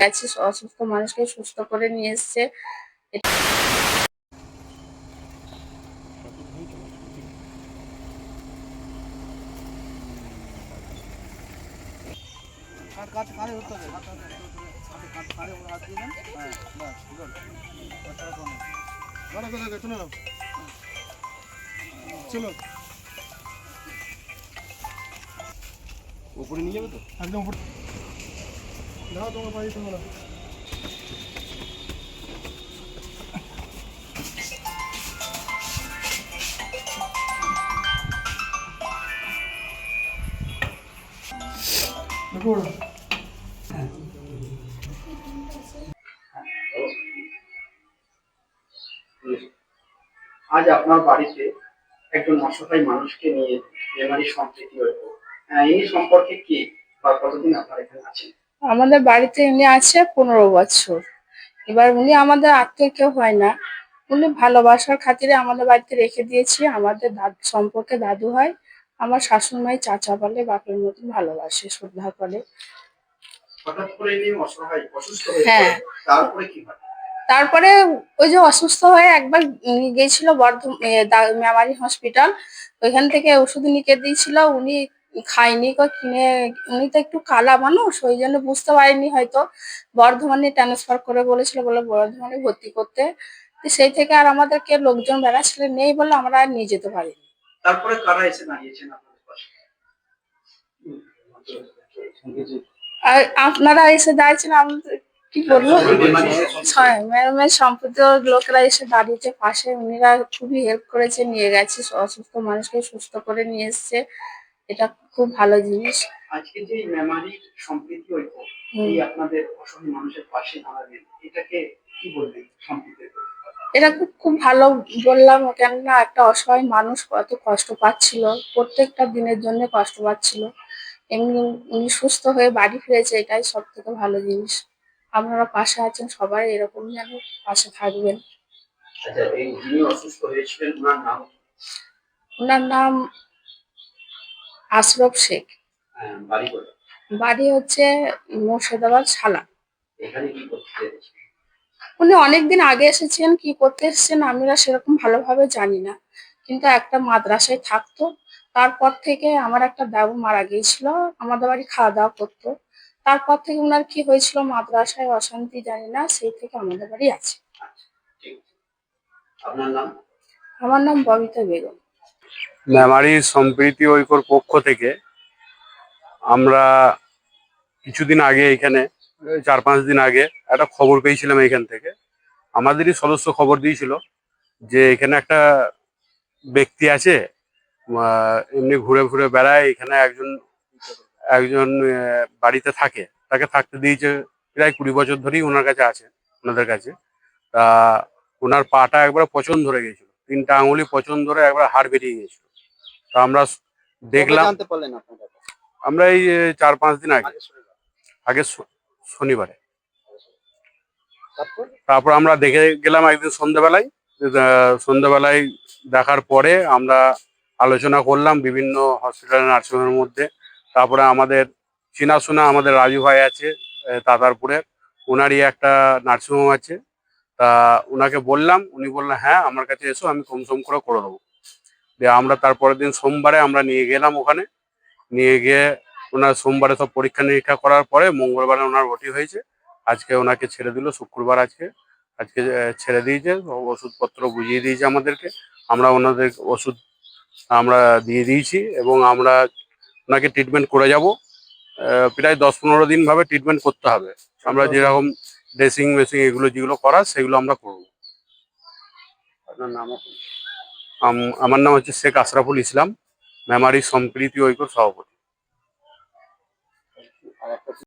আছে, অসুস্থ মানুষকে সুস্থ করে নিয়ে এসছে। চলো উপরে নিয়ে যাবে তো একদম উপরে দাও তোমার বাড়ি তোমরা দেখো আজ আপনার বাড়িতে একজন অসহায় মানুষকে নিয়ে মেমারি সম্প্রীতি হইল, এই সম্পর্কে কি বা কতদিন আপনার এখানে আছেন? আমাদের বাড়িতে উনি আছে 15 বছর। এবার উনি আমাদের আত্মীয় কেউ হয় না, উনি ভালোবাসার খাতিরে আমাদের বাড়িতে রেখে দিয়েছি। আমাদের দাদু সম্পর্কে দাদু হয়, আমার শাশুড়ি চাচা বলে, বাপের মতন ভালোবাসে, শ্রদ্ধা করে। হঠাৎ করে ইনি অসুস্থ হয়ে হ্যাঁ, পড়েন, তারপরে কি হয়? তারপরে ওই যে অসুস্থ হয়ে একবার গিয়েছিল মেমারি হসপিটাল, ওইখান থেকে ওষুধ নিকে দিয়েছিল, উনি খায়নি কিনে। উনি তো একটু কালা মানুষ, ওই জন্য বুঝতে পারেনি হয়তো, বর্ধমানে ট্রান্সফার করে বলেছিল, বলে বর্ধমানে ভর্তি করতে। তো সেই থেকে আর আমাদেরকে লোকজন বেড়াচ্ছিল নেই বলে আমরা আর নিয়ে যেতে পারিনি। তারপরে কারা এসে দাঁড়িয়েছেন আপনাদের পাশে? আর আপনারা এসে দাঁড়িয়েছেন, আমাদের কি বলবো, ম্যাডামের সম্প্রদায়ের লোকেরা এসে দাঁড়িয়েছে পাশে। উনিরা খুবই হেল্প করেছে, নিয়ে গেছে, অসুস্থ মানুষকে সুস্থ করে নিয়ে এসছে। এটা খুব ভালো জিনিস। আজকে যে মেমারি সম্প্রীতি ঐক্য, এই আপনাদের অসহায় মানুষের পাশে দাঁড়াবেন, এটাকে কি বলবেন? সম্প্রীতি এটা খুব ভালো বললাম, কেননা একটা অসহায় মানুষ কত কষ্ট পাচ্ছিল, প্রত্যেকটা দিনের জন্য কষ্ট পাচ্ছিল। এমনি উনি সুস্থ হয়ে বাড়ি ফিরেছে, এটাই সব থেকে ভালো জিনিস। আপনারা পাশে আছেন, সবাই এরকম যেন পাশে থাকবেন। আচ্ছা, এই যিনি অসুস্থ হয়েছিলেন ওনার নাম? ওনার নাম আশরফ শেখ। বাড়ি কোথায়? বাড়ি হচ্ছে মুর্শিদাবাদ সালা। এখানে কি করতে চেয়েছেন? উনি অনেকদিন আগে এসেছেন, কি করতে এসেছেন আমরা সেরকম ভালোভাবে জানি না, কিন্তু একটা মাদ্রাসায় থাকতো। তারপর থেকে আমার একটা দাদু মারা গিয়েছিল, আমাদের বাড়ি খাওয়া দাওয়া করতো। তারপর থেকে উনার কি হয়েছিল, মাদ্রাসায় অশান্তি জানি না, সেই থেকে আমাদের বাড়ি আছে। ঠিক আছে। আপনার নাম? আমার নাম ববিতা বেগম। মেমারি সম্প্রীতি ঐক্যর পক্ষ থেকে আমরা কিছুদিন আগে এখানে 4-5 দিন আগে একটা খবর পেয়েছিলাম। এখান থেকে আমাদেরই সদস্য খবর দিয়েছিল যে এখানে একটা ব্যক্তি আছে, এমনি ঘুরে ঘুরে বেড়ায়, এখানে একজন একজন বাড়িতে থাকে, তাকে থাকতে দিয়েছে প্রায় 20 বছর ধরেই ওনার কাছে আছে, ওনাদের কাছে। তা ওনার পাটা একবার পচন ধরে গেছিল, 3টা আঙুলি পচন ধরে একবার হাড় বেরিয়ে গেছিল। তা আমরা দেখলাম, আমরা এই 4-5 দিন আগে, আগে শনিবারে। তারপর আমরা দেখে গেলাম একদিন সন্ধ্যাবেলায়। সন্ধ্যাবেলায় দেখার পরে আমরা আলোচনা করলাম বিভিন্ন হসপিটাল নার্সিংহোমের মধ্যে। তারপরে আমাদের চেনাশোনা আমাদের রাজু ভাই আছে তাতারপুরে, ওনারই একটা নার্সিংহোম আছে। তা ওনাকে বললাম, উনি বললেন হ্যাঁ আমার কাছে এসো, আমি কমসম করে দেবো। দিয়ে আমরা তারপরের দিন সোমবারে আমরা নিয়ে গেলাম ওখানে। নিয়ে গিয়ে ওনার সোমবারে সব পরীক্ষা নিরীক্ষা করার পরে মঙ্গলবারে ওনার ভর্তি হয়েছে। আজকে ওনাকে ছেড়ে দিল, শুক্রবার আজকে। আজকে ছেড়ে দিয়েছে, ওষুধপত্র বুঝিয়ে দিয়েছে আমাদেরকে। আমরা ওনাদের ওষুধ আমরা দিয়ে দিয়েছি এবং আমরা ওনাকে ট্রিটমেন্ট করে যাব। প্রায় 10-15 দিন ভাবে ট্রিটমেন্ট করতে হবে। আমরা যেরকম ড্রেসিং মেসিং এগুলো যেগুলো করার সেগুলো আমরা করবো। আপনার নাম? আমার নাম হচ্ছে শেখ আশরাফুল ইসলাম, মেমারি সম্প্রীতি ঐক্য সভাপতি।